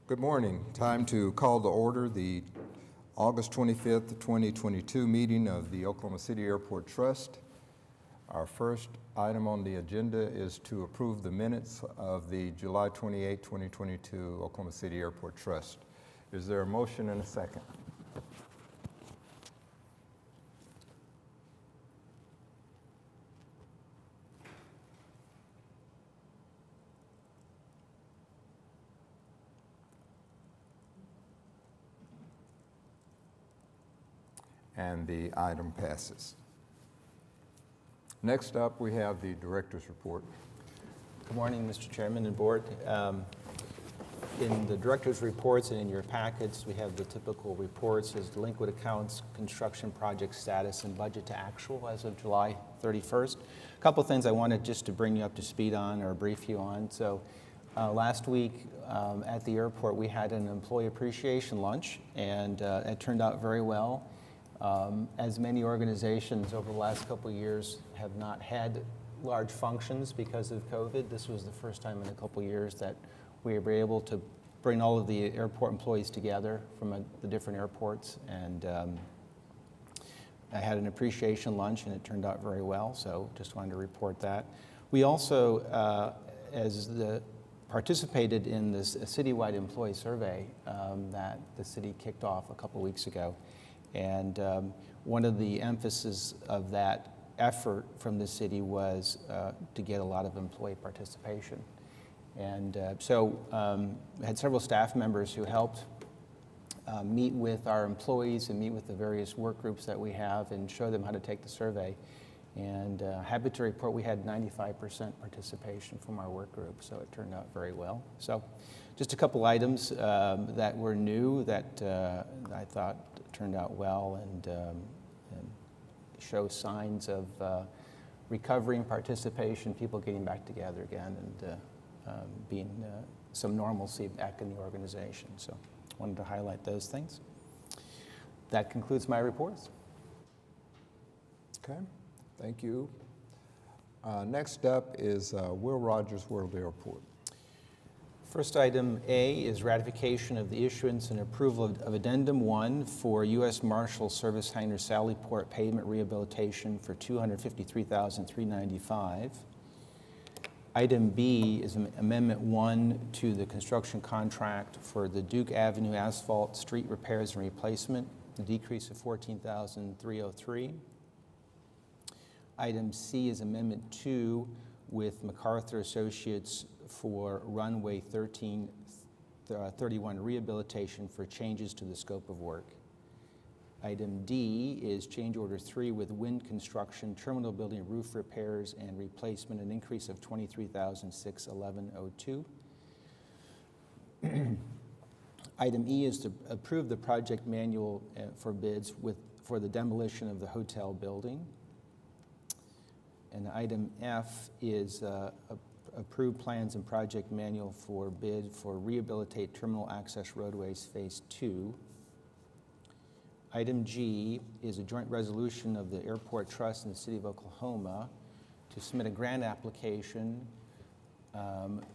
Good morning. Time to call to order the August 25th, 2022 meeting of the Oklahoma City Airport Trust. Our first item on the agenda is to approve the minutes of the July 28, 2022 Oklahoma City Airport Trust. Is there a motion and a second? And the item passes. Next up, we have the director's report. Good morning, Mr. Chairman and Board. In the director's reports and in your packets, we have the typical reports as delinquent accounts, construction project status, and budget to actual as of July 31st. A couple things I wanted just to bring you up to speed on or brief you on. So last week at the airport, we had an employee appreciation lunch, and it turned out very well. As many organizations over the last couple of years have not had large functions because of COVID, this was the first time in a couple of years that we were able to bring all of the airport employees together from the different airports. And I had an appreciation lunch, and it turned out very well, so just wanted to report that. We also, participated in this Citywide employee survey that the city kicked off a couple of weeks ago. And one of the emphasis of that effort from the city was to get a lot of employee participation. And so I had several staff members who helped meet with our employees and meet with the various work groups that we have and show them how to take the survey. And happy to report we had 95% participation from our work group, so it turned out very well. So just a couple items that were new that I thought turned out well and show signs of recovery and participation, people getting back together again and being some normalcy back in the organization. So I wanted to highlight those things. That concludes my reports. Okay, thank you. Next up is Will Rogers World Airport. First item A is ratification of the issuance and approval of Addendum 1 for U.S. Marshal Service Hangar Sallyport pavement rehabilitation for $253,395. Item B is Amendment 1 to the construction contract for the Duke Avenue asphalt street repairs and replacement, a decrease of $14,303. Item C is Amendment 2 with MacArthur Associates for runway 1331 rehabilitation for changes to the scope of work. Item D is change order 3 with Wind Construction, terminal building roof repairs and replacement, an increase of $23,611.02. Item E is to approve the project manual for bids for the demolition of the hotel building. And item F is approved plans and project manual for bid for rehabilitate terminal access roadways phase 2. Item G is a joint resolution of the Airport Trust and the City of Oklahoma to submit a grant application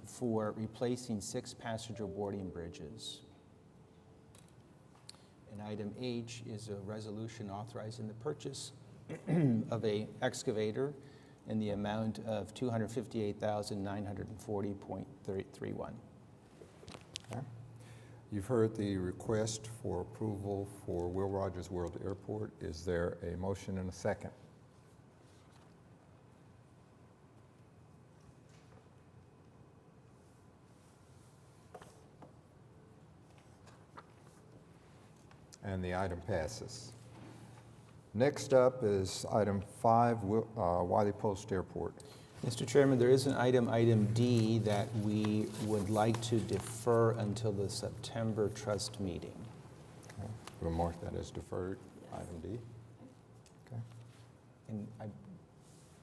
for replacing 6 passenger boarding bridges. And item H is a resolution authorizing the purchase of an excavator in the amount of $258,940.31. Okay. You've heard the request for approval for Will Rogers World Airport. Is there a motion and a second? And the item passes. Next up is item 5, Wiley Post Airport. Mr. Chairman, there is an item D, that we would like to defer until the September trust meeting. Okay. We'll mark that as deferred, item D. Okay. And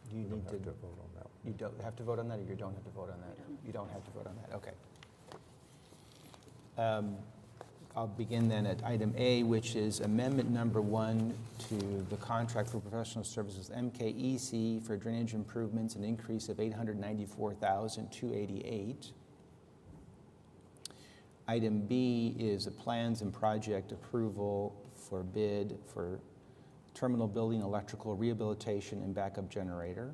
do you need to vote on that one. You don't have to vote on that, or you don't have to vote on that? You don't have to vote on that, okay. I'll begin then at item A, which is amendment number 1 to the contract for professional services MKEC for drainage improvements, an increase of $894,288. Item B is a plans and project approval for bid for terminal building electrical rehabilitation and backup generator.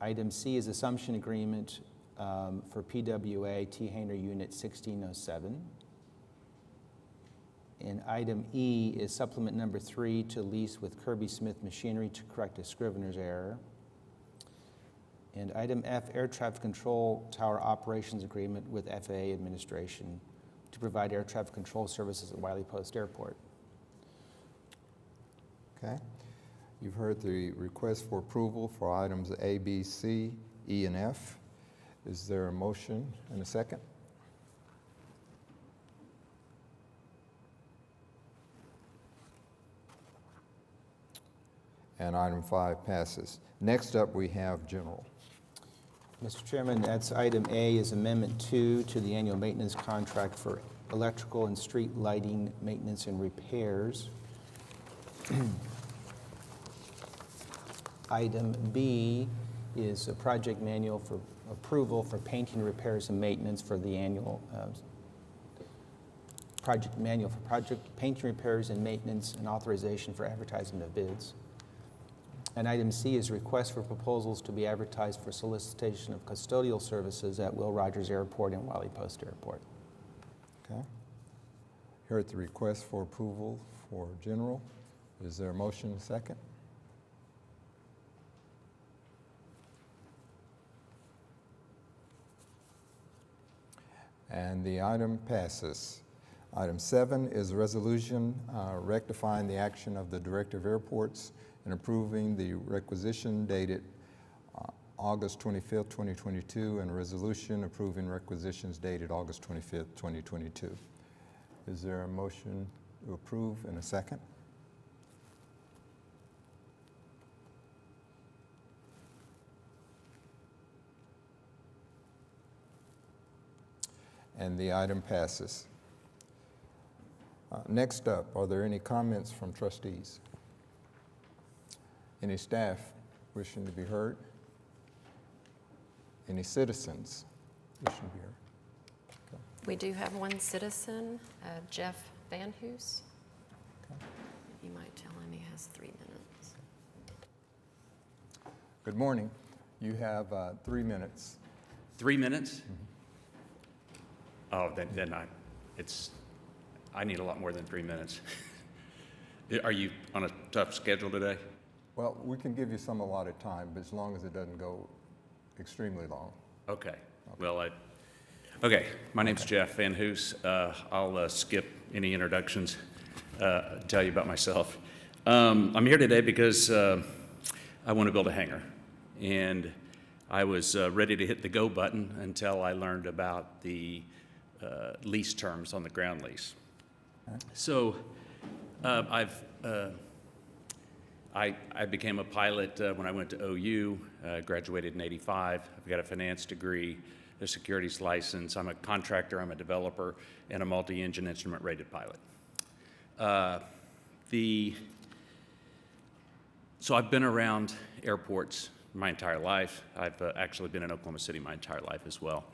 Item C is assumption agreement for PWA T. Hayner Unit 1607. And item E is supplement number 3 to lease with Kirby Smith Machinery to correct a scrivener's error. And item F, air traffic control tower operations agreement with FAA administration to provide air traffic control services at Wiley Post Airport. Okay. You've heard the request for approval for items A, B, C, E, and F. Is there a motion and a second? And item 5 passes. Next up, we have general. Mr. Chairman, that's item A is Amendment 2 to the annual maintenance contract for electrical and street lighting maintenance and repairs. Item B is a project manual for approval for painting repairs and maintenance for the annual project manual for project painting repairs and maintenance and authorization for advertising of bids. And item C is request for proposals to be advertised for solicitation of custodial services at Will Rogers Airport and Wiley Post Airport. Okay. Heard the request for approval for general. Is there a motion and a second? And the item passes. Item 7 is a resolution rectifying the action of the Director of Airports and approving the requisition dated August 25th, 2022, and a resolution approving requisitions dated August 25th, 2022. Is there a motion to approve and a second? And the item passes. Next up, are there any comments from trustees? Any staff wishing to be heard? Any citizens wishing to be heard? Okay. We do have one citizen, Jeff Van Hoos. Okay. You might tell him he has 3 minutes. Good morning. You have 3 minutes. 3 minutes? Oh, then I need a lot more than 3 minutes. Are you on a tough schedule today? Well, we can give you some allotted time, but as long as it doesn't go extremely long. Okay. Well, okay. My name's Jeff Van Hoos. I'll skip any introductions, tell you about myself. I'm here today because I want to build a hangar. And I was ready to hit the go button until I learned about the lease terms on the ground lease. Okay. So I became a pilot when I went to OU, graduated in '85. I've got a finance degree, a securities license. I'm a contractor, I'm a developer, and a multi-engine instrument rated pilot. So I've been around airports my entire life. I've actually been in Oklahoma City my entire life as well.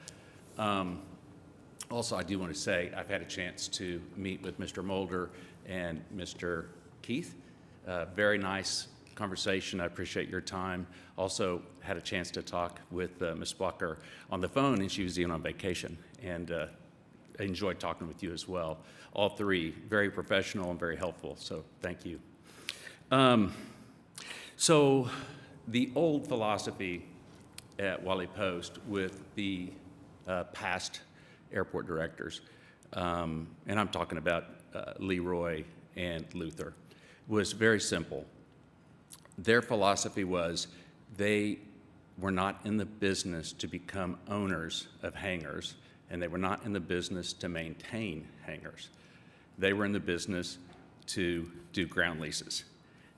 Also, I do want to say I've had a chance to meet with Mr. Mulder and Mr. Keith. Very nice conversation. I appreciate your time. Also had a chance to talk with Ms. Walker on the phone, and she was even on vacation. And I enjoyed talking with you as well. All three, very professional and very helpful, so thank you. So the old philosophy at Wiley Post with the past airport directors, and I'm talking about Leroy and Luther, was very simple. Their philosophy was they were not in the business to become owners of hangars, and they were not in the business to maintain hangars. They were in the business to do ground leases.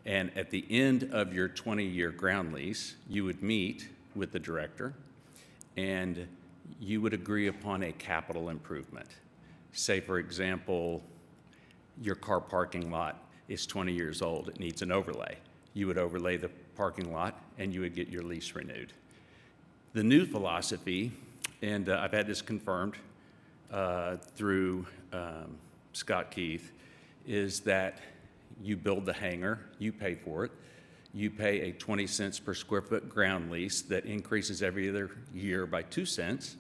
And at the end of your 20-year ground lease, you would meet with the director, and you would agree upon a capital improvement. Say, for example, your car parking lot is 20 years old, it needs an overlay. You would overlay the parking lot and you would get your lease renewed. The new philosophy, and I've had this confirmed through Scott Keith is that you build the hangar, you pay for it, you pay a 20 cents per square foot ground lease that increases every other year by 2 cents,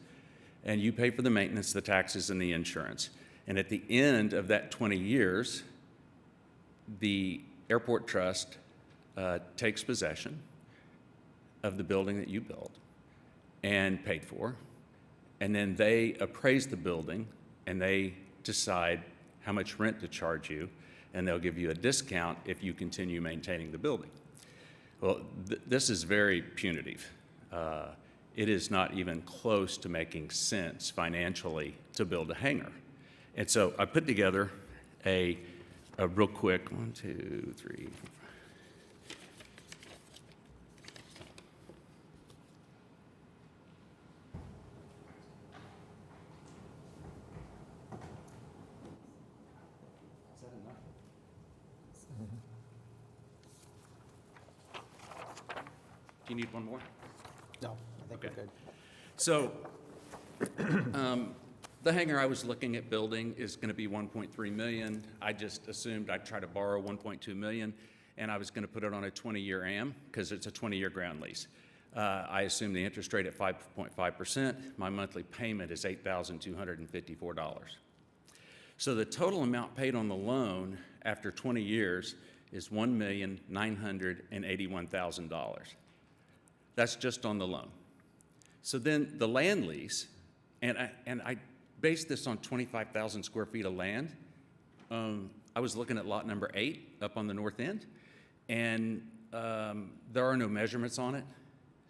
and you pay for the maintenance, the taxes, and the insurance. And at the end of that 20 years, the airport trust takes possession of the building that you built and paid for, and then they appraise the building and they decide how much rent to charge you, and they'll give you a discount if you continue maintaining the building. Well, this is very punitive. It is not even close to making sense financially to build a hangar. And so I put together a real quick 1, 2, 3. Do you need one more? No, I think we're Okay. good. So the hangar I was looking at building is going to be 1.3 million. I just assumed I'd try to borrow 1.2 million, and I was going to put it on a 20-year AM because it's a 20-year ground lease. I assumed the interest rate at 5.5%. My monthly payment is $8,254. So the total amount paid on the loan after 20 years is $1,981,000. That's just on the loan. So then the land lease, and I based this on 25,000 square feet of land. I was looking at lot number 8 up on the north end, and there are no measurements on it.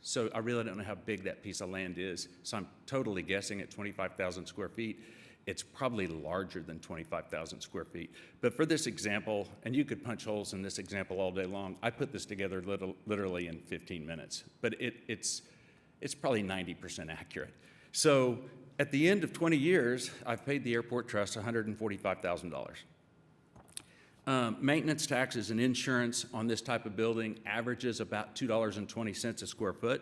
So I really don't know how big that piece of land is. So I'm totally guessing at 25,000 square feet. It's probably larger than 25,000 square feet. But for this example, and you could punch holes in this example all day long, I put this together literally in 15 minutes. But it's probably 90% accurate. So at the end of 20 years, I've paid the airport trust $145,000. Maintenance, taxes, and insurance on this type of building averages about $2.20 a square foot.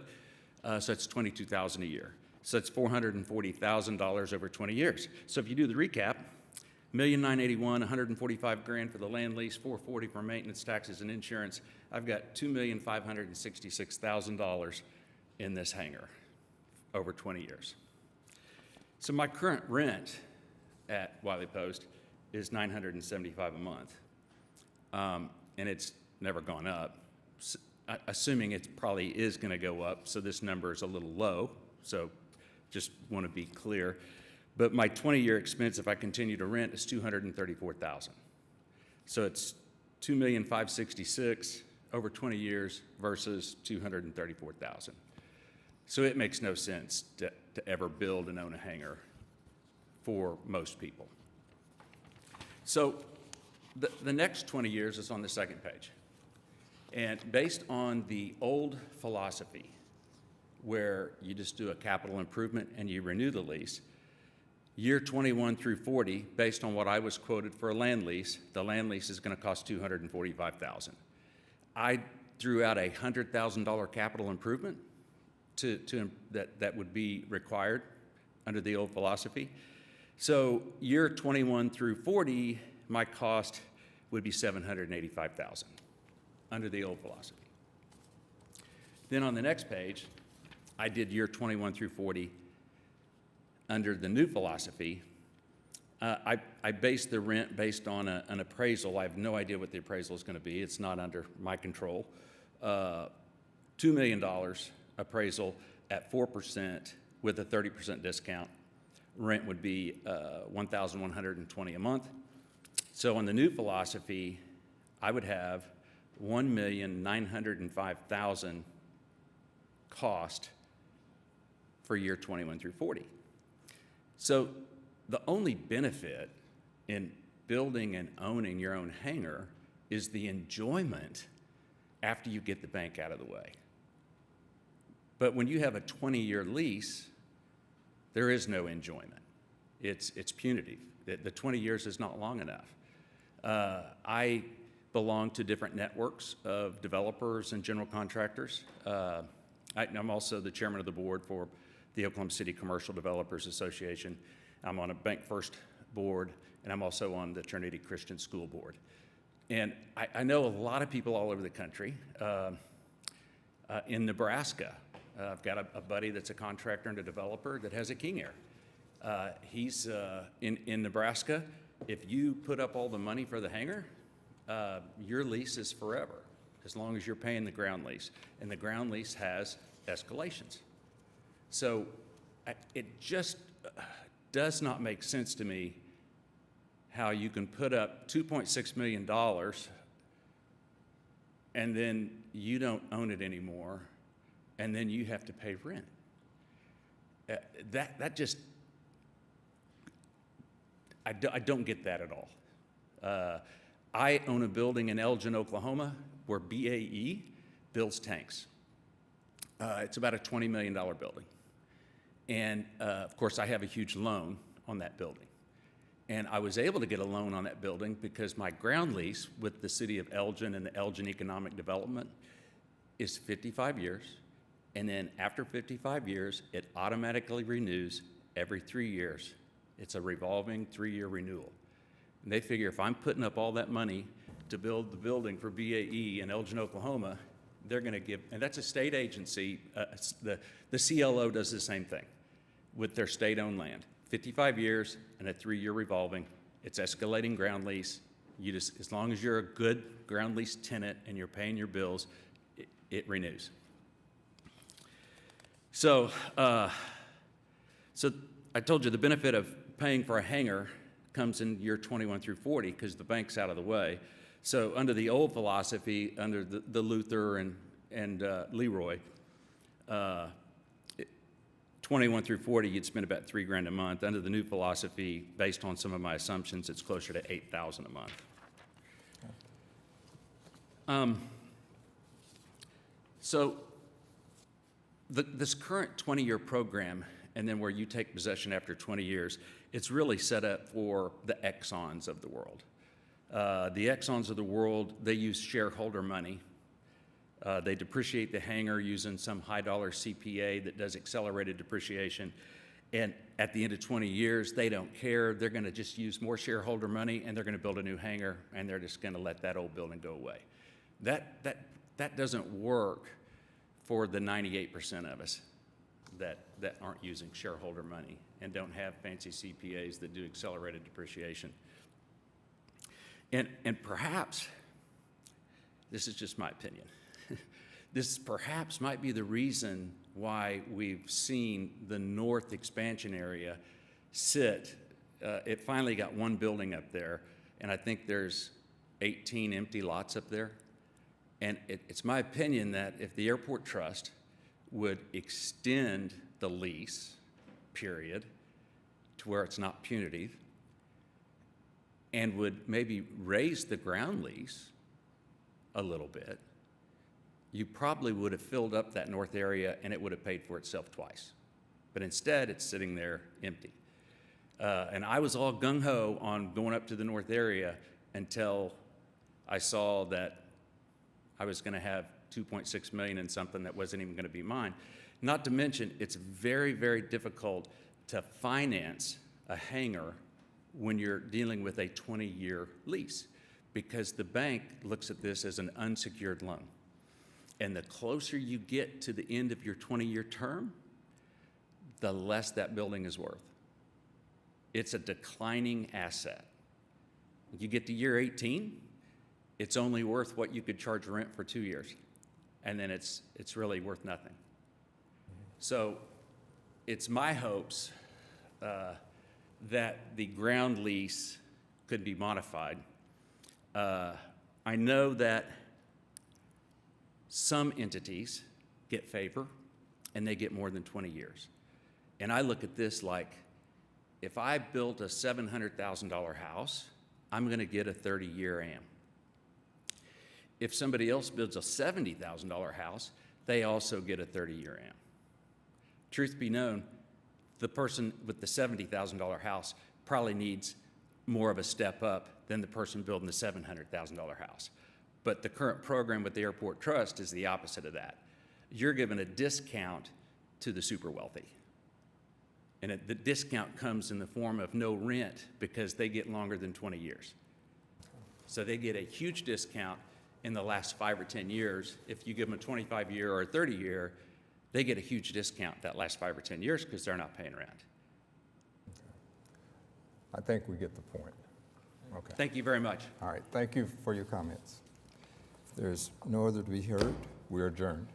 So it's $22,000 a year. So it's $440,000 over 20 years. So if you do the recap, $1,981,000, $145,000 for the land lease, $440,000 for maintenance, taxes, and insurance. I've got $2,566,000 in this hangar over 20 years. So my current rent at Wiley Post is $975 a month, and it's never gone up. Assuming it probably is going to go up, so this number is a little low. So just want to be clear. But my 20-year expense, if I continue to rent, is $234,000. So it's $2,566,000 over 20 years versus $234,000. So it makes no sense to ever build and own a hangar for most people. So the next 20 years is on the second page. And based on the old philosophy, where you just do a capital improvement and you renew the lease, year 21 through 40, based on what I was quoted for a land lease, the land lease is going to cost $245,000. I threw out a $100,000 capital improvement that would be required under the old philosophy. So year 21 through 40, my cost would be $785,000 under the old philosophy. Then on the next page, I did year 21 through 40 under the new philosophy. I based the rent based on an appraisal. I have no idea what the appraisal is going to be. It's not under my control. $2 million appraisal at 4% with a 30% discount. Rent would be $1,120 a month. So on the new philosophy, I would have $1,905,000 cost for year 21 through 40. So the only benefit in building and owning your own hangar is the enjoyment after you get the bank out of the way. But when you have a 20-year lease, there is no enjoyment. It's punitive. The 20 years is not long enough. I belong to different networks of developers and general contractors. I'm also the chairman of the board for the Oklahoma City Commercial Developers Association. I'm on a Bank First board, and I'm also on the Trinity Christian School Board. And I know a lot of people all over the country. In Nebraska, I've got a buddy that's a contractor and a developer that has a King Air. He's in Nebraska. If you put up all the money for the hangar, your lease is forever, as long as you're paying the ground lease. And the ground lease has escalations. So it just does not make sense to me how you can put up $2.6 million and then you don't own it anymore, and then you have to pay rent. That just, I don't get that at all. I own a building in Elgin, Oklahoma, where BAE builds tanks. It's about a $20 million building. And of course, I have a huge loan on that building. And I was able to get a loan on that building because my ground lease with the city of Elgin and the Elgin Economic Development is 55 years. And then after 55 years, it automatically renews every 3 years. It's a revolving 3-year renewal. And they figure if I'm putting up all that money to build the building for BAE in Elgin, Oklahoma, they're going to give, and that's a state agency. The CLO does the same thing with their state-owned land. 55 years and a 3-year revolving. It's escalating ground lease. You just, as long as you're a good ground lease tenant and you're paying your bills, it renews. So, so I told you the benefit of paying for a hangar comes in year 21 through 40 because the bank's out of the way. So under the old philosophy, under the Luther and Leroy, 21 through 40, you'd spend about $3,000 a month. Under the new philosophy, based on some of my assumptions, it's closer to $8,000 a month. So this current 20-year program, and then where you take possession after 20 years, it's really set up for the Exxons of the world. The Exxons of the world, they use shareholder money. They depreciate the hangar using some high-dollar CPA that does accelerated depreciation. And at the end of 20 years, they don't care. They're going to just use more shareholder money, and they're going to build a new hangar, and they're just going to let that old building go away. That doesn't work for the 98% of us that aren't using shareholder money and don't have fancy CPAs that do accelerated depreciation. And perhaps, this is just my opinion, this perhaps might be the reason why we've seen the north expansion area sit. It finally got one building up there, and I think there's 18 empty lots up there. And it's my opinion that if the Airport Trust would extend the lease period to where it's not punitive and would maybe raise the ground lease a little bit, you probably would have filled up that north area and it would have paid for itself twice. But instead, it's sitting there empty. And I was all gung-ho on going up to the north area until I saw that I was going to have $2.6 million in something that wasn't even going to be mine. Not to mention, it's very, very difficult to finance a hangar when you're dealing with a 20-year lease, because the bank looks at this as an unsecured loan. And the closer you get to the end of your 20-year term, the less that building is worth. It's a declining asset. You get to year 18, it's only worth what you could charge rent for 2 years. And then it's really worth nothing. So it's my hopes that the ground lease could be modified. I know that some entities get favor and they get more than 20 years. And I look at this like, if I built a $700,000 house, I'm going to get a 30-year AM. If somebody else builds a $70,000 house, they also get a 30-year AM. Truth be known, the person with the $70,000 house probably needs more of a step up than the person building the $700,000 house. But the current program with the Airport Trust is the opposite of that. You're given a discount to the super wealthy. And the discount comes in the form of no rent because they get longer than 20 years. So they get a huge discount in the last 5 or 10 years. If you give them a 25-year or a 30-year, they get a huge discount that last 5 or 10 years because they're not paying rent. I think we get the point. Okay. Thank you very much. All right, thank you for your comments. If there's no other to be heard, we are adjourned.